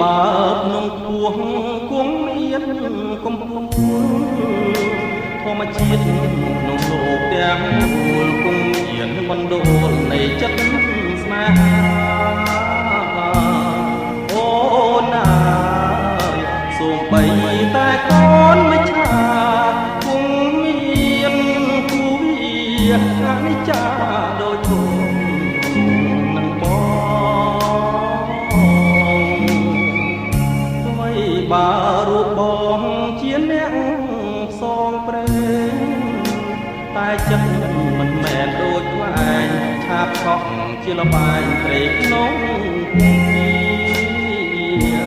បើភ្នំពោះគង់មានកំពុងធម្មជាតិក្នុងលោកទាំងមូលគង់មានបណ្ដូលនៃចិត្តស្នេហាអូនណាយសូមបីតែកូនមិនឆាគង់មានគូវាអនិច្ចាដោយធំនឹងបងបើរូបបងជាអ្នកសងព្រេងតែចិត្តមិនមែនដូចខ្លែងឆាបខកជាលបែងព្រៃក្នុង